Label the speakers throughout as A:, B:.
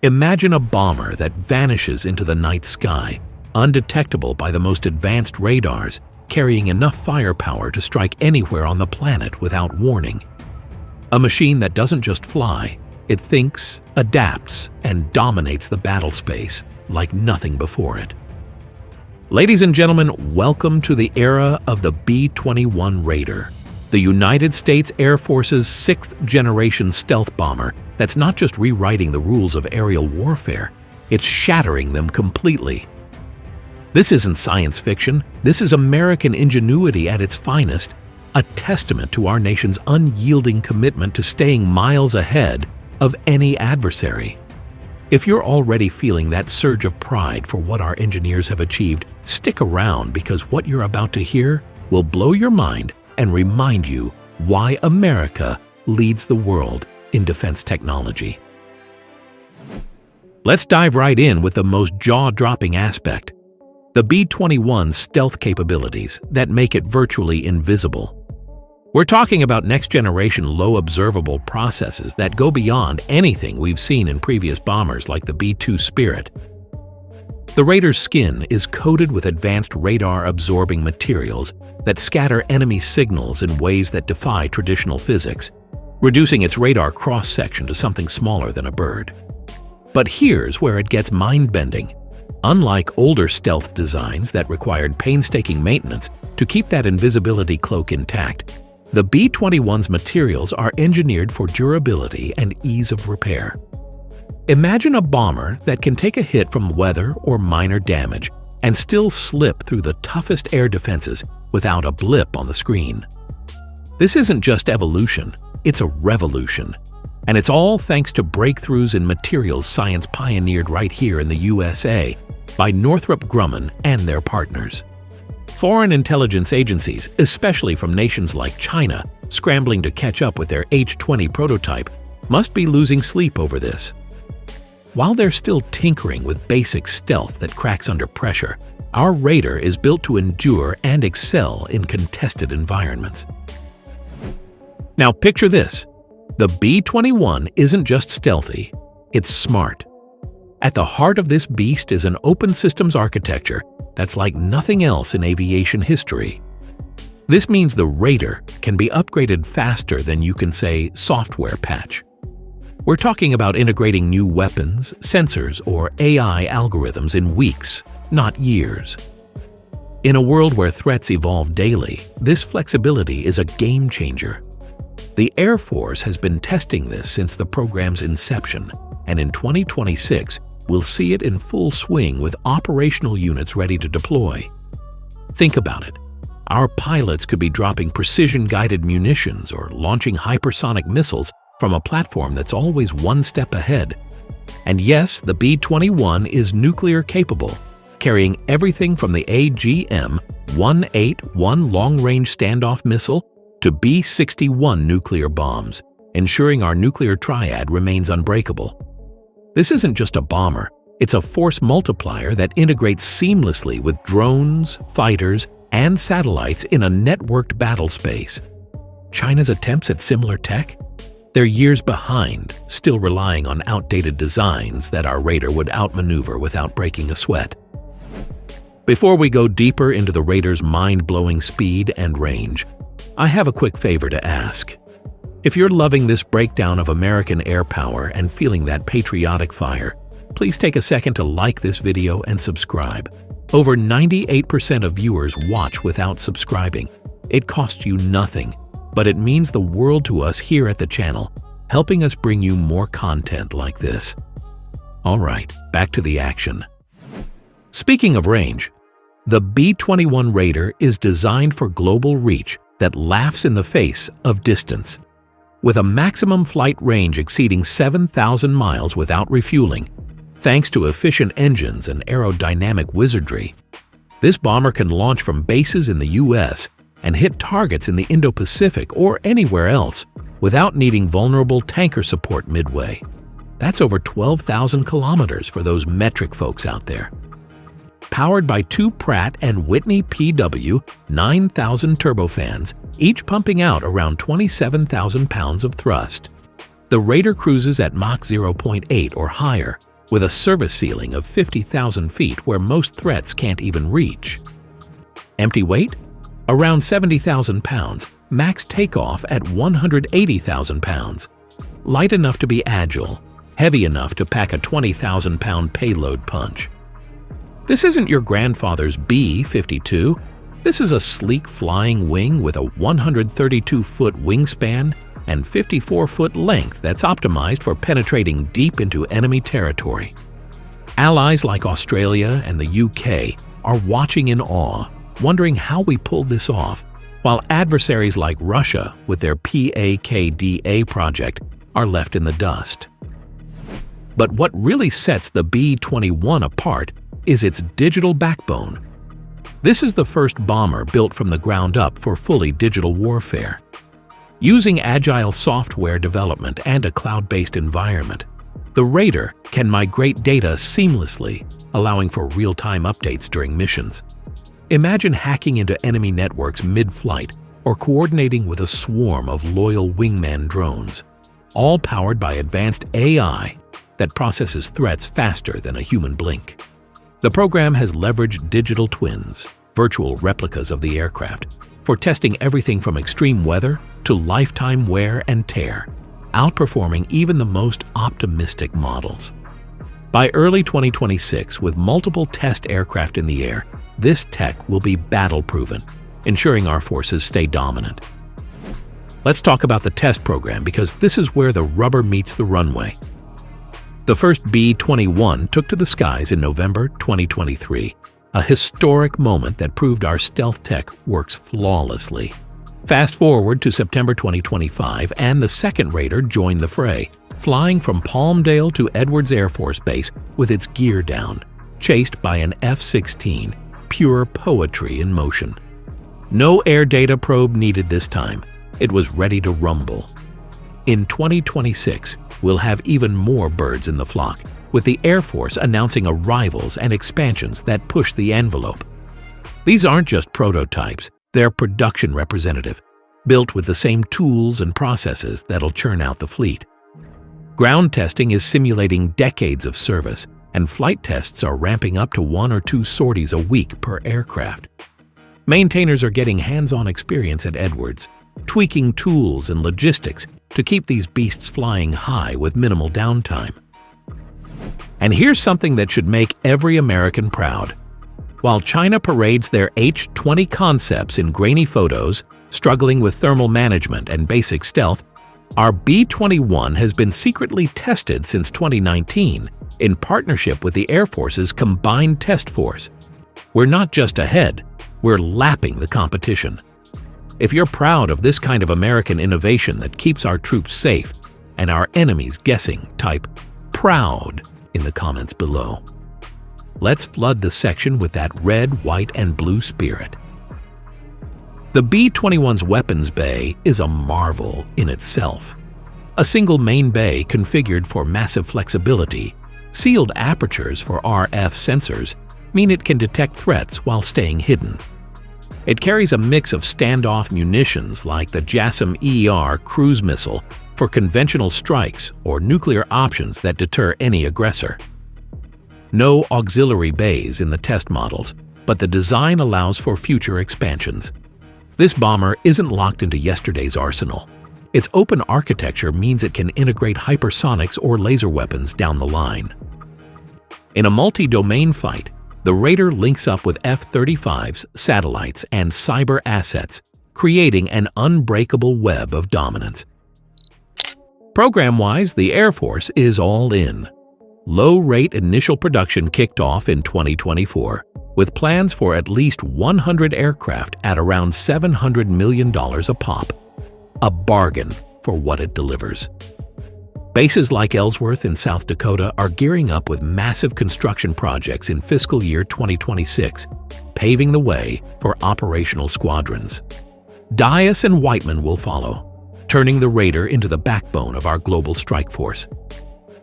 A: Imagine a bomber that vanishes into the night sky, undetectable by the most advanced radars, carrying enough firepower to strike anywhere on the planet without warning. A machine that doesn't just fly, it thinks, adapts, and dominates the battlespace like nothing before it. Ladies and gentlemen, welcome to the era of the B-21 Raider, the United States Air Force's sixth-generation stealth bomber that's not just rewriting the rules of aerial warfare, it's shattering them completely. This isn't science fiction, this is American ingenuity at its finest, a testament to our nation's unyielding commitment to staying miles ahead of any adversary. If you're already feeling that surge of pride for what our engineers have achieved, stick around because what you're about to hear will blow your mind and remind you why America leads the world in defense technology. Let's dive right in with the most jaw-dropping aspect, the B-21's stealth capabilities that make it virtually invisible. We're talking about next-generation low-observable processes that go beyond anything we've seen in previous bombers like the B-2 Spirit. The Raider's skin is coated with advanced radar-absorbing materials that scatter enemy signals in ways that defy traditional physics, reducing its radar cross-section to something smaller than a bird. But here's where it gets mind-bending. Unlike older stealth designs that required painstaking maintenance to keep that invisibility cloak intact, the B-21's materials are engineered for durability and ease of repair. Imagine a bomber that can take a hit from weather or minor damage and still slip through the toughest air defenses without a blip on the screen. This isn't just evolution, it's a revolution. And it's all thanks to breakthroughs in materials science pioneered right here in the USA by Northrop Grumman and their partners. Foreign intelligence agencies, especially from nations like China, scrambling to catch up with their H-20 prototype, must be losing sleep over this. While they're still tinkering with basic stealth that cracks under pressure, our Raider is built to endure and excel in contested environments. Now picture this. The B-21 isn't just stealthy, it's smart. At the heart of this beast is an open systems architecture that's like nothing else in aviation history. This means the Raider can be upgraded faster than you can say software patch. We're talking about integrating new weapons, sensors, or AI algorithms in weeks, not years. In a world where threats evolve daily, this flexibility is a game changer. The Air Force has been testing this since the program's inception, and in 2026, we'll see it in full swing with operational units ready to deploy. Think about it. Our pilots could be dropping precision-guided munitions or launching hypersonic missiles from a platform that's always one step ahead. And yes, the B-21 is nuclear-capable, carrying everything from the AGM-181 long-range standoff missile to B-61 nuclear bombs, ensuring our nuclear triad remains unbreakable. This isn't just a bomber, it's a force multiplier that integrates seamlessly with drones, fighters, and satellites in a networked battle space. China's attempts at similar tech? They're years behind, still relying on outdated designs that our Raider would outmaneuver without breaking a sweat. Before we go deeper into the Raider's mind-blowing speed and range, I have a quick favor to ask. If you're loving this breakdown of American air power and feeling that patriotic fire, please take a second to like this video and subscribe. Over 98% of viewers watch without subscribing. It costs you nothing, but it means the world to us here at the channel, helping us bring you more content like this. All right, back to the action. Speaking of range, the B-21 Raider is designed for global reach that laughs in the face of distance. With a maximum flight range exceeding 7,000 miles without refueling, thanks to efficient engines and aerodynamic wizardry, this bomber can launch from bases in the US and hit targets in the Indo-Pacific or anywhere else without needing vulnerable tanker support midway. That's over 12,000 kilometers for those metric folks out there. Powered by two Pratt & Whitney PW9000 turbofans, each pumping out around 27,000 pounds of thrust. The Raider cruises at Mach 0.8 or higher, with a service ceiling of 50,000 feet where most threats can't even reach. Empty weight? Around 70,000 pounds, max takeoff at 180,000 pounds. Light enough to be agile, heavy enough to pack a 20,000-pound payload punch. This isn't your grandfather's B-22. This is a sleek flying wing with a 132-foot wingspan and 54-foot length that's optimized for penetrating deep into enemy territory. Allies like Australia and the UK are watching in awe, wondering how we pulled this off, while adversaries like Russia with their PAKDA project are left in the dust. But what really sets the B-21 apart is its digital backbone. This is the first bomber built from the ground up for fully digital warfare. Using agile software development and a cloud-based environment, the Raider can migrate data seamlessly, allowing for real-time updates during missions. Imagine hacking into enemy networks mid-flight or coordinating with a swarm of loyal wingman drones, all powered by advanced AI that processes threats faster than a human blink. The program has leveraged digital twins, virtual replicas of the aircraft, for testing everything from extreme weather to lifetime wear and tear, outperforming even the most optimistic models. By early 2026, with multiple test aircraft in the air, this tech will be battle-proven, ensuring our forces stay dominant. Let's talk about the test program because this is where the rubber meets the runway. The first B-21 took to the skies in November 2023, a historic moment that proved our stealth tech works flawlessly. Fast forward to September 2025, and the second Raider joined the fray, flying from Palmdale to Edwards Air Force Base with its gear down, chased by an F-16, pure poetry in motion. No air data probe needed this time. It was ready to rumble. In 2026, we'll have even more birds in the flock, with the Air Force announcing arrivals and expansions that push the envelope. These aren't just prototypes, they're production representative, built with the same tools and processes that'll churn out the fleet. Ground testing is simulating decades of service, and flight tests are ramping up to 1 or 2 sorties a week per aircraft. Maintainers are getting hands-on experience at Edwards, tweaking tools and logistics to keep these beasts flying high with minimal downtime. And here's something that should make every American proud. While China parades their H-20 concepts in grainy photos, struggling with thermal management and basic stealth, our B-21 has been secretly tested since 2019 in partnership with the Air Force's Combined Test Force. We're not just ahead, we're lapping the competition. If you're proud of this kind of American innovation that keeps our troops safe and our enemies guessing, type PROUD in the comments below. Let's flood the section with that red, white, and blue spirit. The B-21's weapons bay is a marvel in itself. A single main bay configured for massive flexibility, sealed apertures for RF sensors mean it can detect threats while staying hidden. It carries a mix of standoff munitions like the JASSM-ER cruise missile for conventional strikes or nuclear options that deter any aggressor. No auxiliary bays in the test models, but the design allows for future expansions. This bomber isn't locked into yesterday's arsenal. Its open architecture means it can integrate hypersonics or laser weapons down the line. In a multi-domain fight, the Raider links up with F-35s, satellites, and cyber assets, creating an unbreakable web of dominance. Program-wise, the Air Force is all in. Low-rate initial production kicked off in 2024, with plans for at least 100 aircraft at around $700 million a pop. A bargain for what it delivers. Bases like Ellsworth in South Dakota are gearing up with massive construction projects in fiscal year 2026, paving the way for operational squadrons. Dias and Whiteman will follow, turning the Raider into the backbone of our global strike force.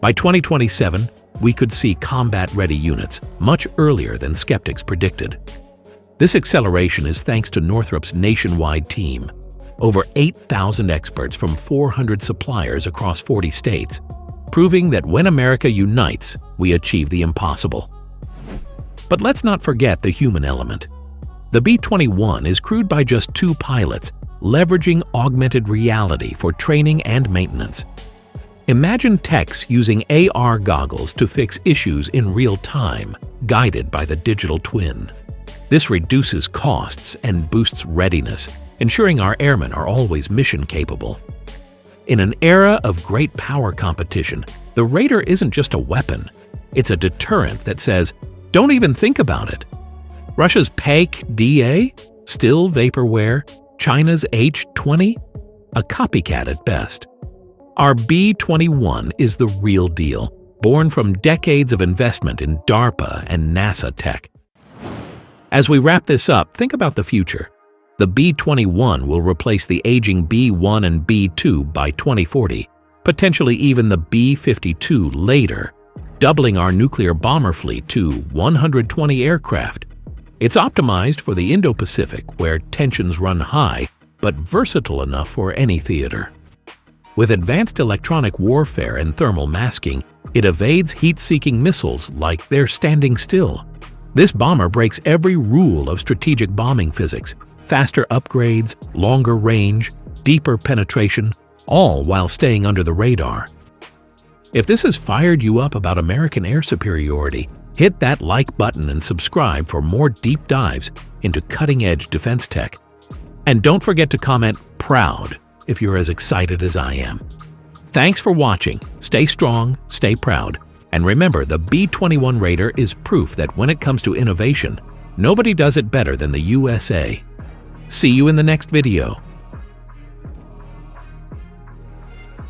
A: By 2027, we could see combat-ready units much earlier than skeptics predicted. This acceleration is thanks to Northrop's nationwide team, over 8,000 experts from 400 suppliers across 40 states, proving that when America unites, we achieve the impossible. But let's not forget the human element. The B-21 is crewed by just 2 pilots, leveraging augmented reality for training and maintenance. Imagine techs using AR goggles to fix issues in real time, guided by the digital twin. This reduces costs and boosts readiness, ensuring our airmen are always mission capable. In an era of great power competition, the Raider isn't just a weapon. It's a deterrent that says, don't even think about it. Russia's PAK-DA? Still vaporware? China's H-20? A copycat at best. Our B-21 is the real deal, born from decades of investment in DARPA and NASA tech. As we wrap this up, think about the future. The B-21 will replace the aging B-1 and B-2 by 2040, potentially even the B-52 later, doubling our nuclear bomber fleet to 120 aircraft. It's optimized for the Indo-Pacific, where tensions run high, but versatile enough for any theater. With advanced electronic warfare and thermal masking, it evades heat-seeking missiles like they're standing still. This bomber breaks every rule of strategic bombing physics: faster upgrades, longer range, deeper penetration, all while staying under the radar. If this has fired you up about American air superiority, hit that like button and subscribe for more deep dives into cutting-edge defense tech. And don't forget to comment "proud" if you're as excited as I am. Thanks for watching. Stay strong, stay proud, and remember, the B-21 Raider is proof that when it comes to innovation, nobody does it better than the USA. See you in the next video.